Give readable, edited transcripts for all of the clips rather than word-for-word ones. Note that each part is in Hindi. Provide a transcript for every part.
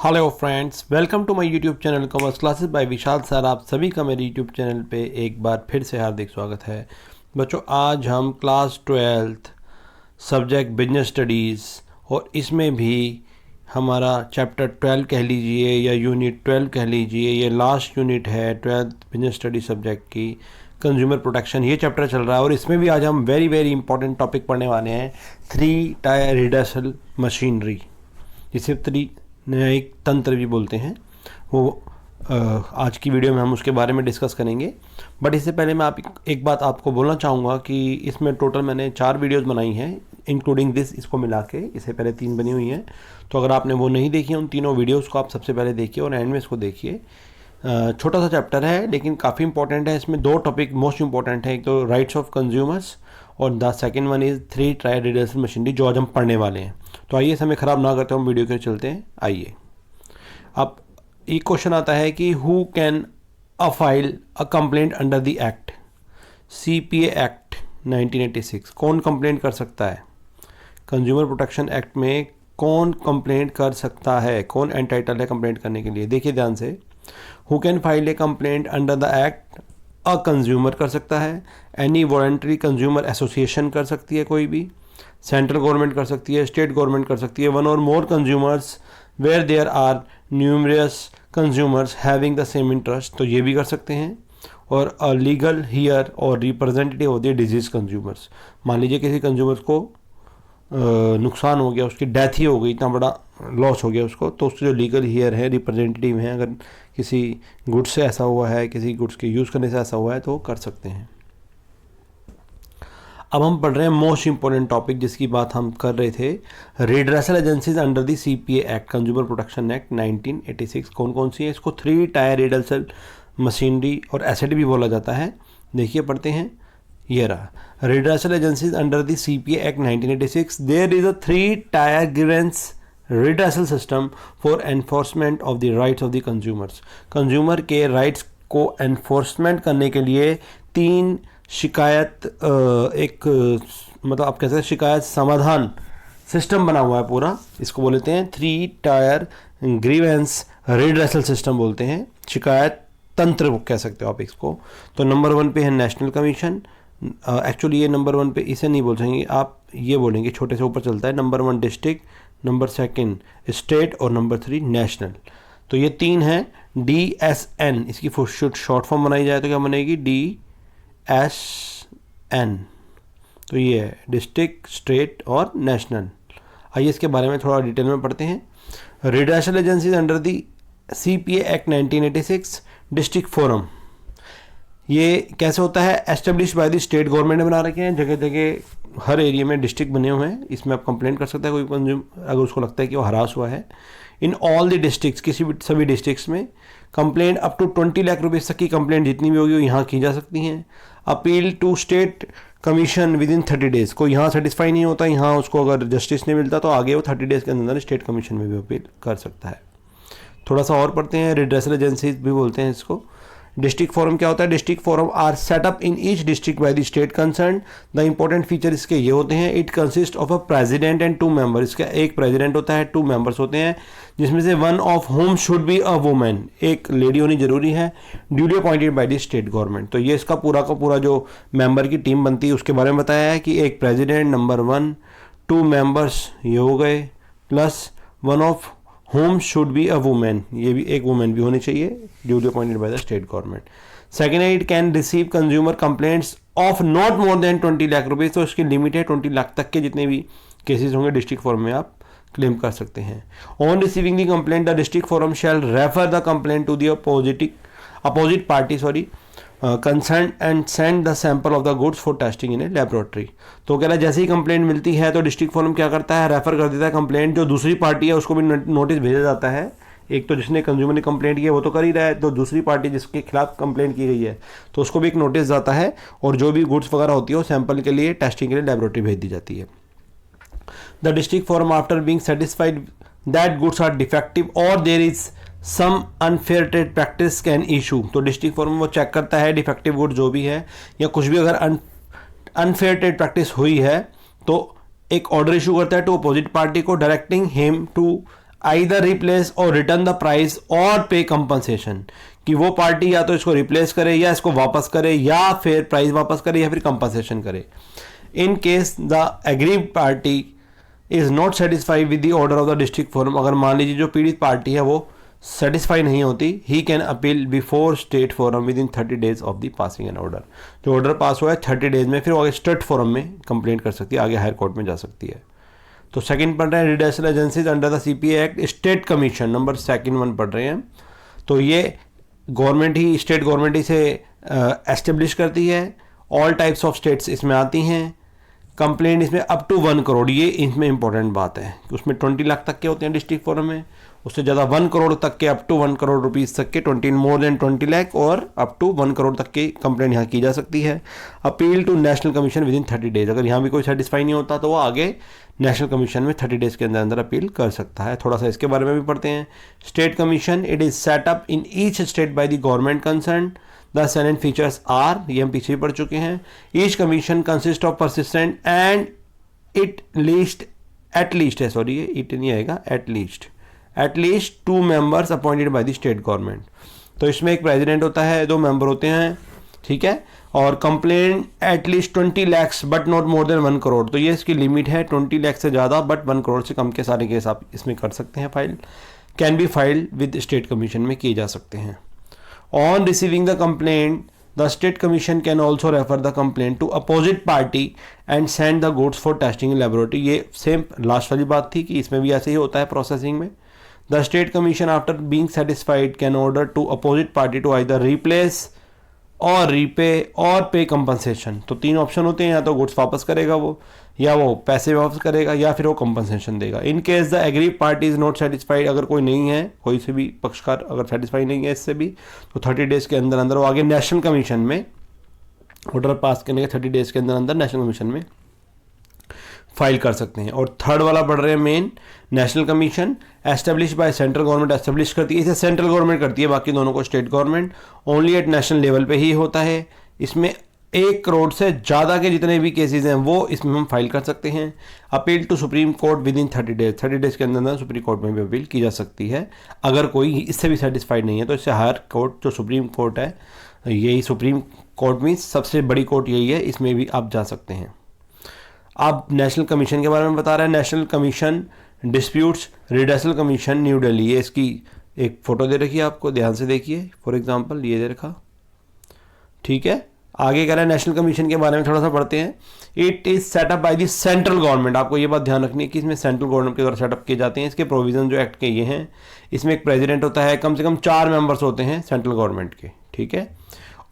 Hello friends, welcome to my YouTube channel commerce classes by Vishal sir. आप सभी का मेरे यूट्यूब चैनल पे एक बार फिर से हार्दिक स्वागत है। बच्चों, आज हम class 12th subject business studies और इसमें भी हमारा चैप्टर 12 कह लीजिए या यूनिट 12 कह लीजिए, ये लास्ट यूनिट है 12th बिजनेस स्टडी सब्जेक्ट की, कंज्यूमर प्रोटेक्शन, ये चैप्टर चल रहा है। और इसमें भी आज हम वेरी इंपॉर्टेंट टॉपिक पढ़ने वाले हैं, 3 टायर रिडर्सल मशीनरी, जिसे न्यायिक तंत्र भी बोलते हैं। वो आज की वीडियो में हम उसके बारे में डिस्कस करेंगे। बट इससे पहले मैं एक बात आपको बोलना चाहूँगा कि इसमें टोटल मैंने 4 वीडियोस बनाई हैं इंक्लूडिंग दिस, इसको मिला के। इससे पहले 3 बनी हुई हैं, तो अगर आपने वो नहीं देखी उन तीनों वीडियोस को आप सबसे पहले देखिए और एंड में इसको देखिए। छोटा सा चैप्टर है लेकिन काफ़ी इंपॉर्टेंट है। इसमें 2 टॉपिक मोस्ट इंपॉर्टेंट है, एक तो राइट्स ऑफ कंज्यूमर्स और the second one is 3 tyre redressal machinery, जो आज हम पढ़ने वाले हैं। तो आइए, समय ख़राब ना करते हम वीडियो के चलते हैं। आइए, अब एक क्वेश्चन आता है कि who can file a complaint under the act, CPA act 1986। कौन कंप्लेंट कर सकता है? कंज्यूमर प्रोटेक्शन एक्ट में कौन कंप्लेंट कर सकता है, कौन एंटाइटल है कंप्लेंट करने के लिए? देखिए ध्यान से, who can file A complaint under the act, a consumer कर सकता है, एनी वॉलंटरी कंज्यूमर एसोसिएशन कर सकती है कोई भी, सेंट्रल गवर्नमेंट कर सकती है, स्टेट गवर्नमेंट कर सकती है, वन और more consumers where there are numerous consumers having the same interest, तो ये भी कर सकते हैं। और लीगल हियर और रिप्रेजेंटेटिव होती है डिजीज कंज्यूमर्स। मान लीजिए किसी कंज्यूमर को नुकसान हो गया, उसकी डेथ ही हो गई, इतना बड़ा लॉस हो गया उसको, तो उसके जो लीगल हियर है, रिप्रेजेंटेटिव हैं, अगर किसी गुड्स से ऐसा हुआ है, किसी गुड्स के यूज़ करने से ऐसा हुआ है, तो वो कर सकते हैं। अब हम पढ़ रहे हैं मोस्ट इंपॉर्टेंट टॉपिक जिसकी बात हम कर रहे थे, redressal agencies under the CPA act, consumer protection act 1986। कौन कौन सी है? इसको 3 टायर रिड्रेसल मशीनरी और एसेट भी बोला जाता है। देखिए, पढ़ते हैं। ये रहा, redressal agencies under the CPA act 1986। There is a 3 tier grievance redressal system for enforcement of the rights of the consumers. Consumer के राइट्स को एनफोर्समेंट करने के लिए 3 शिकायत मतलब आप कह सकते हैं शिकायत समाधान सिस्टम बना हुआ है पूरा। इसको बोलते हैं 3 टायर ग्रीवेंस रिड्रेसल सिस्टम बोलते हैं, शिकायत तंत्र कह सकते हो आप इसको। तो नंबर 1 पे है नेशनल कमीशन। एक्चुअली ये नंबर 1 पे इसे नहीं बोल सकेंगे आप, ये बोलेंगे, छोटे से ऊपर चलता है। नंबर 1 डिस्ट्रिक्ट, नंबर 2 स्टेट और नंबर 3 नेशनल। तो ये 3 हैं। DSN, इसकी शॉर्ट फॉर्म बनाई जाए तो क्या बनेगी? DSN। तो ये है डिस्ट्रिक्ट, स्टेट और नेशनल। आइए इसके बारे में थोड़ा डिटेल में पढ़ते हैं। Redressal agencies under the CPA act 1986। District forum, ये कैसे होता है? Establish by the state government ने बना रखे हैं, जगह जगह हर एरिया में डिस्ट्रिक्ट बने हुए हैं। इसमें आप कंप्लेंट कर सकते हैं कोई कंज्यूमर, अगर उसको लगता है कि वो हरास हुआ है। इन ऑल द डिस्ट्रिक्ट्स, किसी भी सभी डिस्ट्रिक्ट्स में कंप्लेंट अप टू 20 लाख रुपये तक की कंप्लेंट जितनी भी होगी वो यहाँ की जा सकती हैं। Appeal to state commission within 30 days. कोई यहाँ सेटिस्फाई नहीं होता, यहाँ उसको अगर जस्टिस नहीं मिलता तो आगे वो 30 डेज के अंदर स्टेट कमीशन में भी अपील कर सकता है। थोड़ा सा और पढ़ते हैं। रिड्रेसल एजेंसीज भी बोलते हैं इसको। डिस्ट्रिक्ट फोरम क्या होता है? District forum are set up in each district by the state concern. The important feature इसके ये होते हैं, it consist of a president and 2 member. इसका एक प्रेसिडेंट होता है, 2 मेंबर्स होते हैं, जिसमें से one of home should be a women, एक लेडी होनी जरूरी है, duly appointed by the state government. तो ये इसका पूरा का पूरा जो मेंबर की टीम बनती है उसके बारे में बताया है कि एक प्रेसिडेंट, नंबर 1, 2 मेंबर्स ये हो गए, plus one of home should be a women, ये भी एक वुमेन भी होनी चाहिए, duly appointed by the state government. Second है, it can receive consumer complaints of not more than 20 lakh rupees. तो इसकी लिमिट है 20 लाख तक के जितने भी केसेस होंगे डिस्ट्रिक्ट फोरम में आप क्लेम कर सकते हैं। On receiving the complaint the district forum shall refer the complaint to the opposite party concern and send the sample of the goods for testing in a laboratory. तो कह रहा है जैसे ही कंप्लेंट मिलती है तो डिस्ट्रिक्ट फोरम क्या करता है? रेफर कर देता है कंप्लेंट। जो दूसरी पार्टी है उसको भी नोटिस भेजा जाता है। एक तो जिसने कंज्यूमर ने कंप्लेंट की है वो तो कर ही रहा है, तो दूसरी पार्टी जिसके खिलाफ कंप्लेंट की गई है तो उसको भी एक नोटिस जाता है, और जो भी गुड्स वगैरह होती है वो सैंपल के लिए टेस्टिंग के लिए लेबोरेटरी भेज दी जाती है। The district forum after being satisfied that goods are defective और there is some unfair trade practice can issue. तो डिस्ट्रिक्ट फोरम वो चेक करता है डिफेक्टिव गुड जो भी है या कुछ भी अगर अनफेयर ट्रेड प्रैक्टिस हुई है तो एक ऑर्डर इशू करता है टू अपोजिट पार्टी को, directing him to either replace or return the price or pay compensation, कि वो पार्टी या तो इसको रिप्लेस करे या इसको वापस करे या फिर प्राइस वापस करे या फिर कंपनसेशन करे। In case the agreed party is not satisfied with the order of the district forum, अगर मान लीजिए जो पीड़ित पार्टी है वो सेटिस्फाई नहीं होती, he can appeal before state forum with in 30 days of the passing an order. जो ऑर्डर पास हुआ है 30 डेज में, फिर वो आगे स्टेट फोरम में कंप्लेंट कर सकती है, आगे हायर कोर्ट में जा सकती है। तो सेकंड पढ़ रहे हैं redressal agencies under the CPA act, state commission number second one पढ़ रहे हैं। तो ये गवर्नमेंट ही, स्टेट गवर्नमेंट ही से एस्टेब्लिश करती है, ऑल टाइप्स ऑफ स्टेट्स इसमें आती हैं। कंप्लेंट इसमें अप टू 1 करोड़, ये इसमें इंपॉर्टेंट बात है कि उसमें 20 लाख तक के होते हैं डिस्ट्रिक्ट फोरम में, उससे ज़्यादा 1 करोड़ तक के, अप टू 1 करोड़ रुपीज़ तक के, 20 मोर देन 20 लाख और अप टू 1 करोड़ तक की कंप्लेंट यहाँ की जा सकती है। Appeal to national commission within 30 days, अगर यहाँ भी कोई सेटिस्फाई नहीं होता तो वो आगे नेशनल कमीशन में 30 डेज के अंदर अंदर अपील कर सकता है। थोड़ा सा इसके बारे में भी पढ़ते हैं। State commission, it is set up in each state by the government concern. The salient features are, ये हम पीछे भी पढ़ चुके हैं। Each commission consist of president and it least, at least है, सॉरी ये इट नहीं आएगा, at least 2 members appointed by the state government. तो इसमें एक प्रेसिडेंट होता है, 2 मेंबर होते हैं, ठीक है। और complaint at least 20 lakh but not more then 1 crore, तो ये इसकी लिमिट है 20 लाख से ज़्यादा बट 1 करोड़ से कम के सारे केस आप इसमें कर सकते हैं file. Can be filed with state commission में किए जा सकते हैं। On receiving the complaint the state commission can also refer the complaint to opposite party and send the goods for testing in laboratory. ये सेम लास्ट वाली बात थी कि इसमें भी ऐसे ही होता है प्रोसेसिंग में। The state commission after being satisfied can order to opposite party to either replace or repay or pay compensation. तो 3 ऑप्शन होते हैं, या तो गुड्स वापस करेगा वो, या वो पैसे वापस करेगा, या फिर वो कंपनसेशन देगा। In case the agreed party is not satisfied, अगर कोई नहीं है, कोई से भी पक्षकार अगर सेटिस्फाई नहीं है इससे भी, तो 30 डेज के अंदर अंदर वो आगे नेशनल कमीशन में ऑर्डर पास करने के 30 डेज के अंदर अंदर नेशनल कमीशन में फाइल कर सकते हैं। और थर्ड वाला पढ़ रहे हैं main, national commission establish by central government, establish करती है, इसे सेंट्रल गवर्नमेंट करती है, बाकी दोनों को state government. Only at national level पे ही होता है। इसमें 1 करोड़ से ज़्यादा के जितने भी केसेस हैं वो इसमें हम फाइल कर सकते हैं। Appeal to supreme court within 30 days, 30 days के अंदर अंदर सुप्रीम कोर्ट में भी अपील की जा सकती है। अगर कोई इससे भी सेटिस्फाइड नहीं है तो इससे हायर कोर्ट जो सुप्रीम कोर्ट है, यही सुप्रीम कोर्ट में सबसे बड़ी कोर्ट यही है, इसमें भी आप जा सकते हैं। अब नेशनल कमीशन के बारे में बता रहे हैं। National commission disputes redressal commission New Delhi, ये इसकी एक फ़ोटो दे रखी है आपको, ध्यान से देखिए। फॉर एग्जांपल ये दे रखा, ठीक है। आगे कह रहा है नेशनल कमीशन के बारे में थोड़ा सा पढ़ते हैं। It is setup by the central government, आपको ये बात ध्यान रखनी है कि इसमें सेंट्रल गवर्नमेंट के द्वारा सेटअप किए जाते हैं। इसके प्रोविजन जो एक्ट के ये हैं, इसमें एक प्रेसिडेंट होता है, कम से कम 4 मेंबर्स होते हैं सेंट्रल गवर्नमेंट के, ठीक है।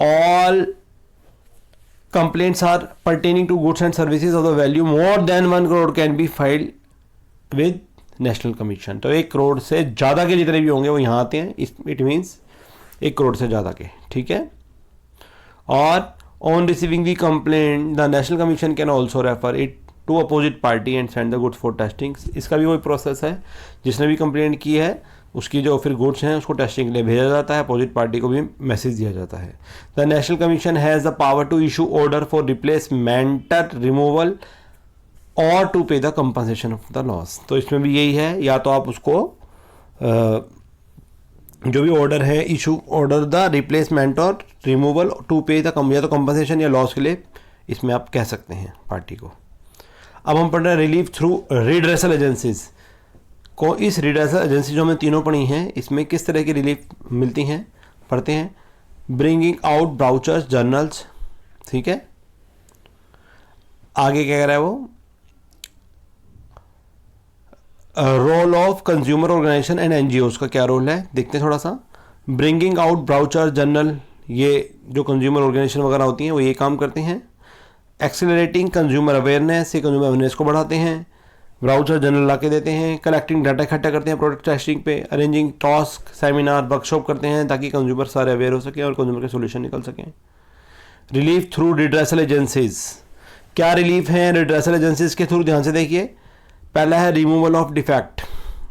All complaints are pertaining to goods and services of the value more than 1 crore can be filed with national commission। तो 1 करोड़ से ज़्यादा के जितने भी होंगे वो यहाँ आते हैं, इट मीन्स 1 करोड़ से ज़्यादा के, ठीक है। और on receiving the complaint the national commission can also refer it to opposite party and send the goods for testing. इसका भी वही प्रोसेस है, जिसने भी कंप्लेंट की है उसकी जो फिर गुड्स हैं उसको टेस्टिंग के लिए भेजा जाता है, अपोजिट पार्टी को भी मैसेज दिया जाता है। The national commission has the power to issue order for replacement, removal or to pay the compensation of the loss. तो इसमें भी यही है, या तो आप उसको जो भी ऑर्डर है इशू ऑर्डर द रिप्लेसमेंट और रिमूवल टू पे द या तो कंपनसेशन या लॉस के लिए इसमें आप कह सकते हैं पार्टी को। अब हम पढ़ रहे हैं रिलीफ थ्रू रिड्रेसल एजेंसीज को। इस रिड्रेसल एजेंसी जो हमें तीनों पढ़ी हैं, इसमें किस तरह की रिलीफ मिलती हैं पढ़ते हैं। ब्रिंगिंग आउट ब्राउचर्स जर्नल्स, ठीक है। आगे क्या कह रहा है वो, role of consumer organisation and NGOs का क्या रोल है, देखते हैं थोड़ा सा। ब्रिंगिंग आउट ब्राउचर जर्नल, ये जो कंज्यूमर ऑर्गेनाइजेशन वगैरह होती हैं वो ये काम करते हैं। एक्सेलरेटिंग कंज्यूमर अवेयरनेस, ये कंज्यूमर अवेयरनेस को बढ़ाते हैं, ब्राउचर जनरल ला के देते हैं। कलेक्टिंग डाटा इकट्ठा करते हैं प्रोडक्ट टेस्टिंग पे। अरेंजिंग टास्क सेमिनार वर्कशॉप करते हैं ताकि कंज्यूमर सारे अवेयर हो सके और कंज्यूमर के सोल्यूशन निकल सकें। रिलीफ थ्रू रिड्रेसल एजेंसीज, क्या रिलीफ हैं रिड्रेसल एजेंसीज के थ्रू, ध्यान से देखिए। पहला है रिमूवल ऑफ डिफेक्ट,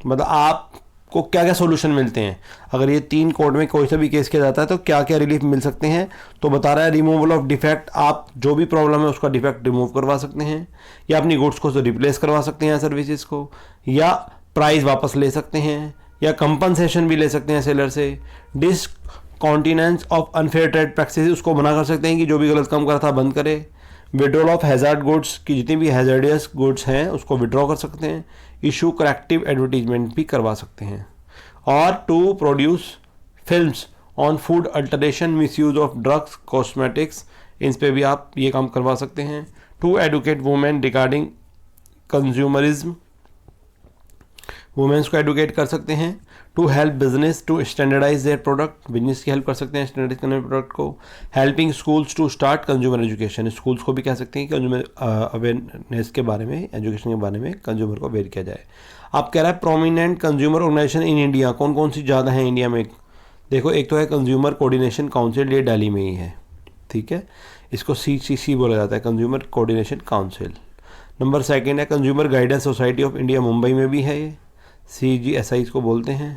मतलब आपको क्या क्या सोल्यूशन मिलते हैं अगर ये 3 कोर्ट में कोई सा भी केस किया जाता है तो क्या क्या रिलीफ मिल सकते हैं। तो बता रहा है रिमूवल ऑफ डिफेक्ट, आप जो भी प्रॉब्लम है उसका डिफेक्ट रिमूव करवा सकते हैं, या अपनी गुड्स को रिप्लेस करवा सकते हैं सर्विसेज को, या प्राइस वापस ले सकते हैं या कंपनसेशन भी ले सकते हैं सेलर से। डिसकॉन्टिनेंस ऑफ अनफेयर ट्रेड प्रैक्टिस, उसको मना कर सकते हैं कि जो भी गलत काम कर रहा था बंद करे। विड्रॉल ऑफ हैजार्ड गुड्स, की जितनी भी हैजार्डियस गुड्स हैं उसको विड्रॉ कर सकते हैं। इशू करेक्टिव एडवर्टीजमेंट भी करवा सकते हैं। और to produce films on food adulteration, misuse of drugs, cosmetics, इन पे भी आप ये काम करवा सकते हैं। To educate women regarding consumerism, women's को एडुकेट कर सकते हैं। To help business to standardise their product, business की हेल्प कर सकते हैं स्टैंडर्डाइज करने में प्रोडक्ट को। Helping schools to start consumer education, schools को भी कह सकते हैं कि कंज्यूमर अवेयरनेस के बारे में, एजुकेशन के बारे में कंज्यूमर को अवेयर किया जाए। आप कह रहा है prominent consumer organisation in India, कौन कौन सी ज़्यादा है इंडिया में? देखो, एक तो है कंज्यूमर कोऑर्डिनेशन काउंसिल, ये दिल्ली में ही है, ठीक है, इसको CCC बोला जाता है, consumer coordination council. Number second है consumer guidance society of India, Mumbai में भी है ये, CGSI इसको बोलते हैं,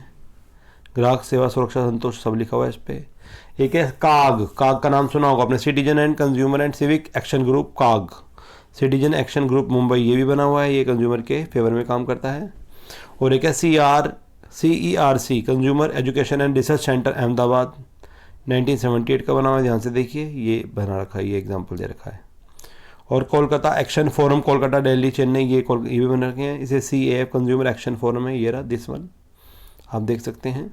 ग्राहक सेवा सुरक्षा संतोष सब लिखा हुआ है इस पर। एक है काग का नाम सुना होगा आपने, citizen and consumer and civic action group, काग, सिटीजन एक्शन ग्रुप मुंबई, ये भी बना हुआ है, ये कंज्यूमर के फेवर में काम करता है। और एक है CERC, consumer education and research centre Ahmedabad, 1978 का बना हुआ है, ध्यान से देखिए, ये बना रखा है, ये एग्जाम्पल दे रखा है। और कोलकाता एक्शन फोरम, कोलकाता, दिल्ली, चेन्नई, ये भी बन रखे हैं, इसे CAF कंज्यूमर एक्शन फोरम है, ये रहा दिस वन, आप देख सकते हैं।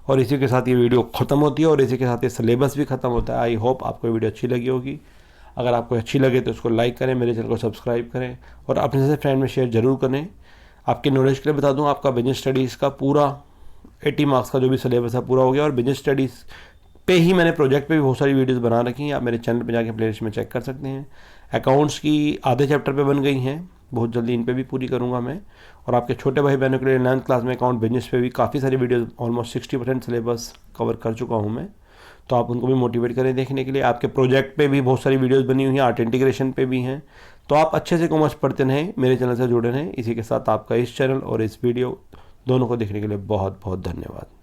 और इसी के साथ ये वीडियो ख़त्म होती है और इसी के साथ ये सिलेबस भी ख़त्म होता है। आई होप आपको वीडियो अच्छी लगी होगी। अगर आपको अच्छी लगे तो उसको लाइक करें, मेरे चैनल को सब्सक्राइब करें और अपने से फ्रेंड में शेयर ज़रूर करें। आपके नॉलेज के लिए बता दूं, आपका बिजनेस स्टडीज़ का पूरा 80 मार्क्स का जो भी सिलेबस है पूरा हो गया। और बिजनेस स्टडीज़ पे ही मैंने प्रोजेक्ट पे भी बहुत सारी वीडियोस बना रखी हैं, आप मेरे चैनल पे जाके प्लेलिस्ट में चेक कर सकते हैं। अकाउंट्स की आधे चैप्टर पे बन गई हैं, बहुत जल्दी इन पे भी पूरी करूंगा मैं। और आपके छोटे भाई बहनों के लिए 9th क्लास में अकाउंट बिजनेस पे भी काफ़ी सारी वीडियोस, ऑलमोस्ट 60% सिलेबस कवर कर चुका हूँ मैं, तो आप उनको भी मोटिवेट करें देखने के लिए। आपके प्रोजेक्ट पे भी बहुत सारी वीडियोस बनी हुई हैं, आर्ट इंटीग्रेशन पे भी हैं, तो आप अच्छे से कॉमर्स पढ़ते रहें, मेरे चैनल से जुड़े रहें। इसी के साथ आपका इस चैनल और इस वीडियो दोनों को देखने के लिए बहुत बहुत धन्यवाद।